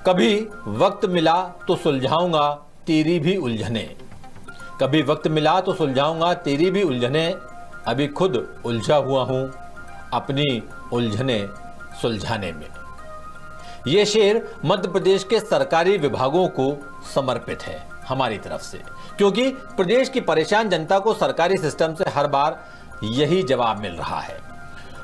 कभी वक्त मिला तो सुलझाऊंगा तेरी भी उलझने, कभी वक्त मिला तो सुलझाऊंगा तेरी भी उलझने, अभी खुद उलझा हुआ हूं अपनी उलझने सुलझाने में। ये शेर मध्य प्रदेश के सरकारी विभागों को समर्पित है हमारी तरफ से, क्योंकि प्रदेश की परेशान जनता को सरकारी सिस्टम से हर बार यही जवाब मिल रहा है।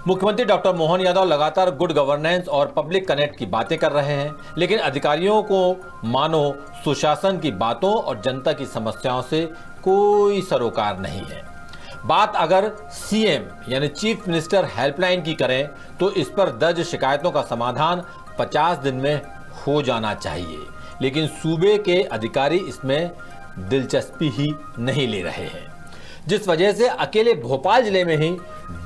मुख्यमंत्री डॉक्टर मोहन यादव लगातार गुड गवर्नेंस और पब्लिक कनेक्ट की बातें कर रहे हैं, लेकिन अधिकारियों को मानो सुशासन की बातों और जनता की समस्याओं से कोई सरोकार नहीं है। बात अगर सीएम यानी चीफ मिनिस्टर हेल्पलाइन की करें तो इस पर दर्ज शिकायतों का समाधान 50 दिन में हो जाना चाहिए, लेकिन सूबे के अधिकारी इसमें दिलचस्पी ही नहीं ले रहे हैं, जिस वजह से अकेले भोपाल जिले में ही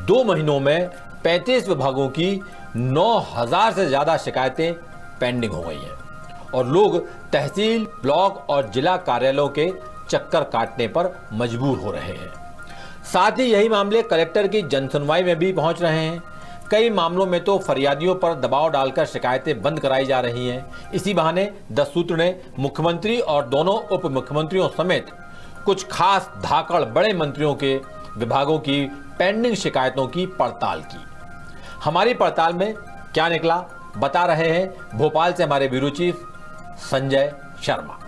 2 महीनों में 35 विभागों की 9000 से ज्यादा शिकायतें पेंडिंग हो गई हैं और लोग तहसील, ब्लॉक और जिला कार्यालयों के चक्कर काटने पर मजबूर हो रहे हैं। साथ ही यही मामले कलेक्टर की जनसुनवाई में भी पहुंच रहे हैं। कई मामलों में तो फरियादियों पर दबाव डालकर शिकायतें बंद कराई जा रही हैं। इसी बहाने 10 सूत्र ने मुख्यमंत्री और दोनों उप मुख्यमंत्रियों समेत कुछ खास धाकड़ बड़े मंत्रियों के विभागों की पेंडिंग शिकायतों की पड़ताल की। हमारी पड़ताल में क्या निकला, बता रहे हैं भोपाल से हमारे ब्यूरो चीफ संजय शर्मा।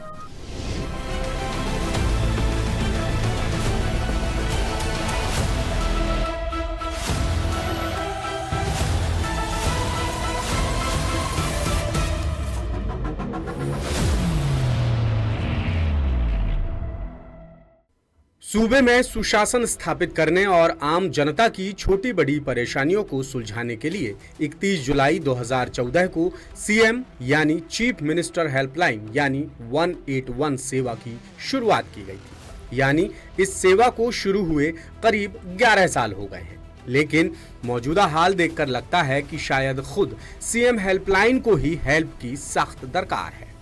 सूबे में सुशासन स्थापित करने और आम जनता की छोटी बड़ी परेशानियों को सुलझाने के लिए 31 जुलाई 2014 को सीएम यानी चीफ मिनिस्टर हेल्पलाइन यानी 181 सेवा की शुरुआत की गई थी। यानी इस सेवा को शुरू हुए करीब 11 साल हो गए हैं, लेकिन मौजूदा हाल देखकर लगता है कि शायद खुद सीएम हेल्पलाइन को ही हेल्प की सख्त दरकार है।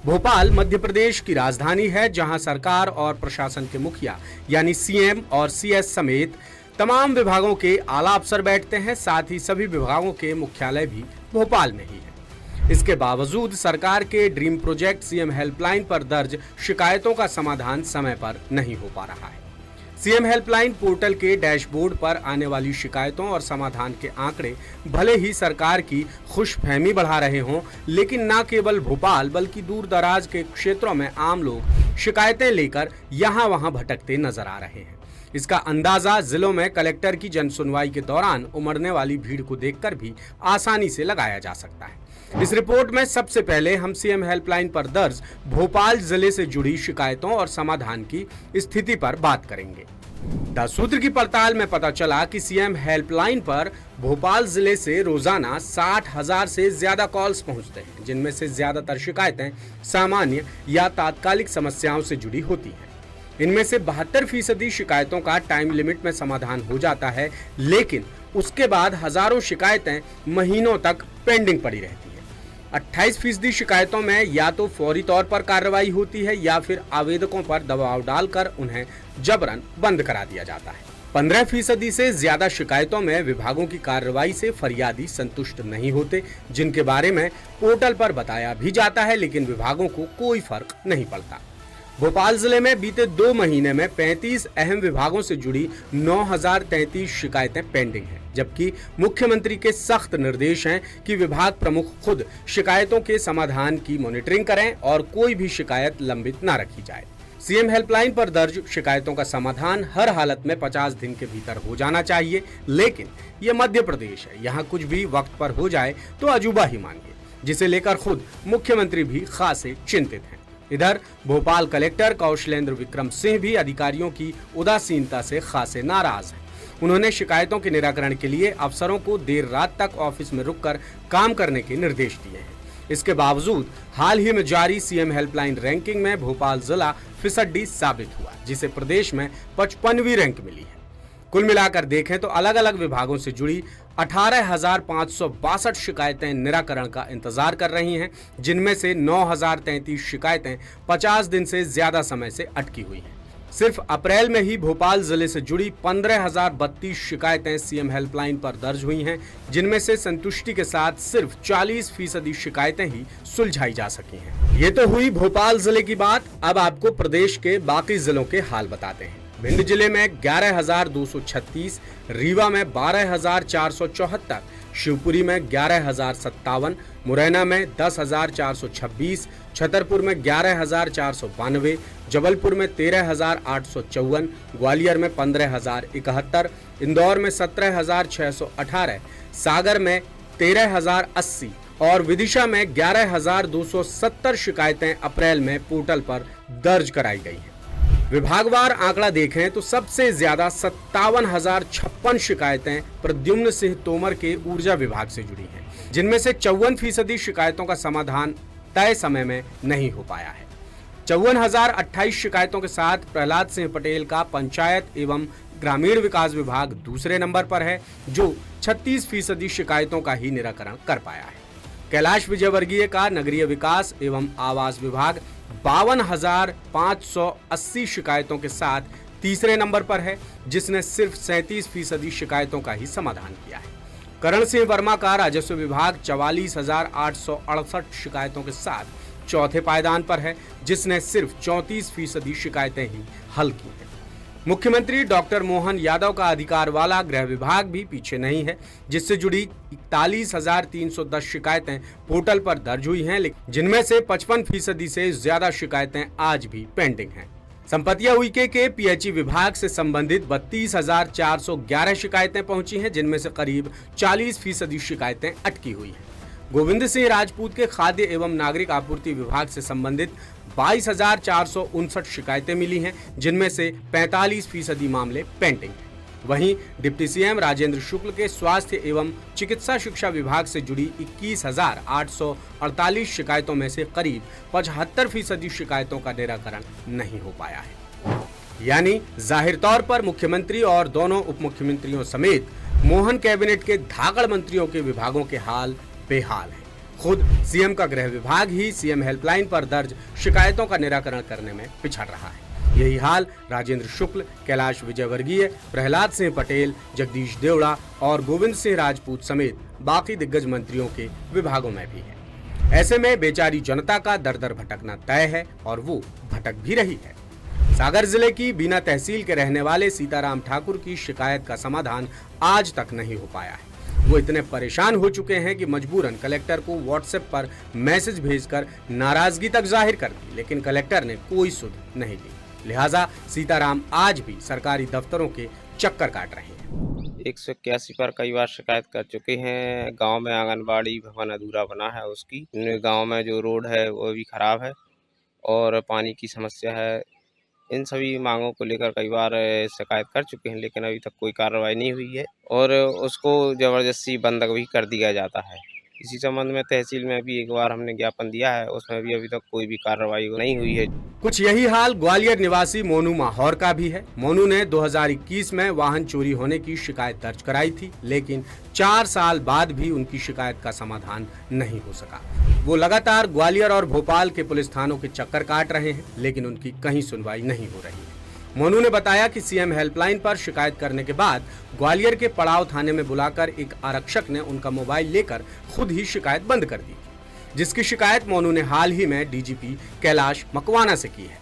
भोपाल मध्य प्रदेश की राजधानी है, जहां सरकार और प्रशासन के मुखिया यानी सीएम और सीएस समेत तमाम विभागों के आला अफसर बैठते हैं। साथ ही सभी विभागों के मुख्यालय भी भोपाल में ही है। इसके बावजूद सरकार के ड्रीम प्रोजेक्ट सीएम हेल्पलाइन पर दर्ज शिकायतों का समाधान समय पर नहीं हो पा रहा है। सीएम हेल्पलाइन पोर्टल के डैशबोर्ड पर आने वाली शिकायतों और समाधान के आंकड़े भले ही सरकार की खुशफहमी बढ़ा रहे हों, लेकिन न केवल भोपाल बल्कि दूर दराज के क्षेत्रों में आम लोग शिकायतें लेकर यहां वहां भटकते नजर आ रहे हैं। इसका अंदाजा जिलों में कलेक्टर की जनसुनवाई के दौरान उमड़ने वाली भीड़ को देखकर भी आसानी से लगाया जा सकता है। इस रिपोर्ट में सबसे पहले हम सीएम हेल्पलाइन पर दर्ज भोपाल जिले से जुड़ी शिकायतों और समाधान की स्थिति पर बात करेंगे। 10 सूत्र की पड़ताल में पता चला कि सीएम हेल्पलाइन पर भोपाल जिले से रोजाना 60,000 से ज्यादा कॉल्स पहुंचते हैं, जिनमें से ज्यादातर शिकायतें सामान्य या तात्कालिक समस्याओं से जुड़ी होती हैं। इनमें से 72% शिकायतों का टाइम लिमिट में समाधान हो जाता है, लेकिन उसके बाद हजारों शिकायतें महीनों तक पेंडिंग पड़ी रहती है। 28% शिकायतों में या तो फौरी तौर पर कार्रवाई होती है या फिर आवेदकों पर दबाव डालकर उन्हें जबरन बंद करा दिया जाता है। 15% से ज्यादा शिकायतों में विभागों की कार्रवाई से फरियादी संतुष्ट नहीं होते, जिनके बारे में पोर्टल पर बताया भी जाता है, लेकिन विभागों को कोई फर्क नहीं पड़ता। भोपाल जिले में बीते 2 महीने में 35 अहम विभागों से जुड़ी 9033 शिकायतें पेंडिंग हैं, जबकि मुख्यमंत्री के सख्त निर्देश हैं कि विभाग प्रमुख खुद शिकायतों के समाधान की मॉनिटरिंग करें और कोई भी शिकायत लंबित न रखी जाए। सीएम हेल्पलाइन पर दर्ज शिकायतों का समाधान हर हालत में 50 दिन के भीतर हो जाना चाहिए, लेकिन ये मध्य प्रदेश है, यहाँ कुछ भी वक्त पर हो जाए तो अजूबा ही मानिए, जिसे लेकर खुद मुख्यमंत्री भी खासे चिंतित हैं। इधर भोपाल कलेक्टर कौशलेंद्र विक्रम सिंह भी अधिकारियों की उदासीनता से खासे नाराज हैं। उन्होंने शिकायतों के निराकरण के लिए अफसरों को देर रात तक ऑफिस में रुककर काम करने के निर्देश दिए हैं। इसके बावजूद हाल ही में जारी सीएम हेल्पलाइन रैंकिंग में भोपाल जिला फिसड्डी साबित हुआ, जिसे प्रदेश में 55वीं रैंक मिली है। कुल मिलाकर देखें तो अलग अलग विभागों से जुड़ी 18,562 शिकायतें निराकरण का इंतजार कर रही हैं, जिनमें से 9,033 शिकायतें 50 दिन से ज्यादा समय से अटकी हुई हैं। सिर्फ अप्रैल में ही भोपाल जिले से जुड़ी 15,032 शिकायतें सीएम हेल्पलाइन पर दर्ज हुई हैं, जिनमें से संतुष्टि के साथ सिर्फ 40% शिकायतें ही सुलझाई जा सकी हैं। ये तो हुई भोपाल जिले की बात। अब आपको प्रदेश के बाकी जिलों के हाल बताते हैं। भिंड जिले में 11,236, रीवा में 12,474, शिवपुरी में 11,057, मुरैना में 10,426, छतरपुर में 11,492, जबलपुर में 13,854, ग्वालियर में 15,071, इंदौर में 17,618, सागर में 13,080 और विदिशा में 11,270 शिकायतें अप्रैल में पोर्टल पर दर्ज कराई गई हैं। विभागवार आंकड़ा देखें तो सबसे ज्यादा 57,056 शिकायतें प्रद्युम्न सिंह तोमर के ऊर्जा विभाग से जुड़ी हैं, जिनमें से 54% शिकायतों का समाधान तय समय में नहीं हो पाया है। 54,028 शिकायतों के साथ प्रहलाद सिंह पटेल का पंचायत एवं ग्रामीण विकास विभाग दूसरे नंबर पर है, जो 36% शिकायतों का ही निराकरण कर पाया है। कैलाश विजयवर्गीय का नगरीय विकास एवं आवास विभाग 52,580 शिकायतों के साथ तीसरे नंबर पर है, जिसने सिर्फ 37% शिकायतों का ही समाधान किया है। करण सिंह वर्मा का राजस्व विभाग 44,868 शिकायतों के साथ चौथे पायदान पर है, जिसने सिर्फ 34% शिकायतें ही हल की हैं। मुख्यमंत्री डॉक्टर मोहन यादव का अधिकार वाला गृह विभाग भी पीछे नहीं है, जिससे जुड़ी 41,310 शिकायतें पोर्टल पर दर्ज हुई हैं, जिनमें से 55% से ज्यादा शिकायतें आज भी पेंडिंग हैं। संपतिया उइके के पीएचई विभाग से संबंधित 32,411 शिकायतें पहुंची हैं, जिनमें से करीब 40% शिकायतें अटकी हुई हैं। गोविंद सिंह राजपूत के खाद्य एवं नागरिक आपूर्ति विभाग से संबंधित 22,459 शिकायतें मिली हैं, जिनमें से 45% मामले पेंडिंग हैं। वहीं डिप्टी सीएम राजेंद्र शुक्ल के स्वास्थ्य एवं चिकित्सा शिक्षा विभाग से जुड़ी 21,848 शिकायतों में से करीब 75% शिकायतों का निराकरण नहीं हो पाया है। यानी जाहिर तौर पर मुख्यमंत्री और दोनों उप मुख्यमंत्रियों समेत मोहन कैबिनेट के धाकड़ मंत्रियों के विभागों के हाल बेहाल है। खुद सीएम का गृह विभाग ही सीएम हेल्पलाइन पर दर्ज शिकायतों का निराकरण करने में पिछड़ रहा है। यही हाल राजेंद्र शुक्ल, कैलाश विजयवर्गीय, प्रहलाद सिंह पटेल, जगदीश देवड़ा और गोविंद सिंह राजपूत समेत बाकी दिग्गज मंत्रियों के विभागों में भी है। ऐसे में बेचारी जनता का दर दर भटकना तय है और वो भटक भी रही है। सागर जिले की बीना तहसील के रहने वाले सीताराम ठाकुर की शिकायत का समाधान आज तक नहीं हो पाया है। वो इतने परेशान हो चुके हैं कि मजबूरन कलेक्टर को व्हाट्सएप पर मैसेज भेजकर नाराजगी तक जाहिर कर दी, लेकिन कलेक्टर ने कोई सुध नहीं दी। लिहाजा सीताराम आज भी सरकारी दफ्तरों के चक्कर काट रहे हैं। 181 पर कई बार शिकायत कर चुके हैं। गांव में आंगनबाड़ी भवन अधूरा बना है, उसकी गांव में जो रोड है वो भी खराब है और पानी की समस्या है। इन सभी मांगों को लेकर कई बार शिकायत कर चुके हैं, लेकिन अभी तक कोई कार्रवाई नहीं हुई है और उसको ज़बरदस्ती बंद भी कर दिया जाता है। इसी संबंध में तहसील में भी एक बार हमने ज्ञापन दिया है, उसमें भी अभी तक कोई भी कार्रवाई नहीं हुई है। कुछ यही हाल ग्वालियर निवासी मोनू माहौर का भी है। मोनू ने 2021 में वाहन चोरी होने की शिकायत दर्ज कराई थी, लेकिन 4 साल बाद भी उनकी शिकायत का समाधान नहीं हो सका। वो लगातार ग्वालियर और भोपाल के पुलिस थानों के चक्कर काट रहे हैं, लेकिन उनकी कहीं सुनवाई नहीं हो रही है। मोनू ने बताया कि सीएम हेल्पलाइन पर शिकायत करने के बाद ग्वालियर के पड़ाव थाने में बुलाकर एक आरक्षक ने उनका मोबाइल लेकर खुद ही शिकायत बंद कर दी, जिसकी शिकायत मोनू ने हाल ही में डीजीपी कैलाश मकवाना से की है।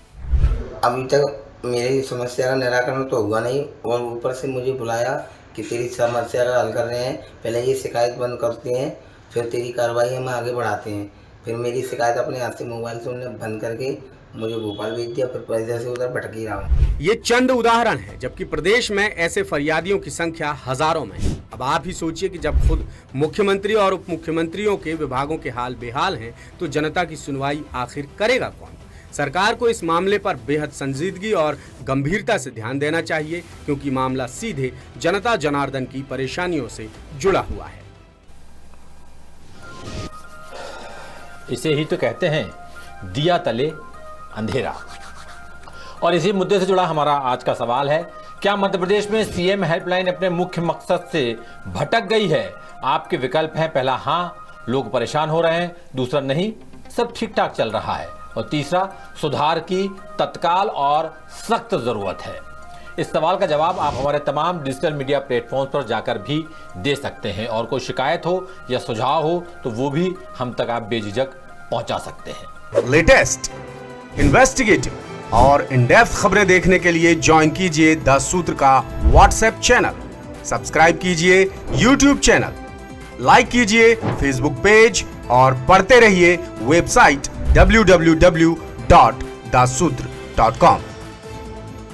अभी तक मेरी समस्या का निराकरण तो हुआ नहीं और ऊपर से मुझे बुलाया कि तेरी समस्या का हल कर रहे हैं, पहले ये शिकायत बंद करते हैं, फिर तेरी कार्रवाई हम आगे बढ़ाते हैं। फिर मेरी शिकायत अपने हाथ से मोबाइल से उन्होंने बंद करके मुझे भोपाल भेज दिया, फिर इधर से उधर भटक ही रहा हूँ। ये चंद उदाहरण है, जबकि प्रदेश में ऐसे फरियादियों की संख्या हजारों में है। अब आप ही सोचिए कि जब खुद मुख्यमंत्री और उप मुख्यमंत्रियों के विभागों के हाल बेहाल हैं, तो जनता की सुनवाई आखिर करेगा कौन? सरकार को इस मामले पर बेहद संजीदगी और गंभीरता से ध्यान देना चाहिए, क्योंकि मामला सीधे जनता जनार्दन की परेशानियों से जुड़ा हुआ है। इसे ही तो कहते हैं दिया तले अंधेरा। और इसी मुद्दे से जुड़ा हमारा आज का सवाल है, क्या मध्य प्रदेश में सीएम हेल्पलाइन अपने मुख्य मकसद से भटक गई है? आपके विकल्प हैं, पहला हाँ, लोग परेशान हो रहे हैं, दूसरा नहीं, सब ठीक ठाक चल रहा है। और तीसरा, सुधार की तत्काल और सख्त जरूरत है। इस सवाल का जवाब आप हमारे तमाम डिजिटल मीडिया प्लेटफॉर्म्स पर जाकर भी दे सकते हैं और कोई शिकायत हो या सुझाव हो तो वो भी हम तक आप बेझिझक पहुंचा सकते हैं। लेटेस्ट, इन्वेस्टिगेटिव और इन डेप्थ खबरें देखने के लिए ज्वाइन कीजिए द सूत्र का व्हाट्सएप चैनल, सब्सक्राइब कीजिए यूट्यूब चैनल, लाइक कीजिए फेसबुक पेज और पढ़ते रहिए वेबसाइट www.daसूत्र.com।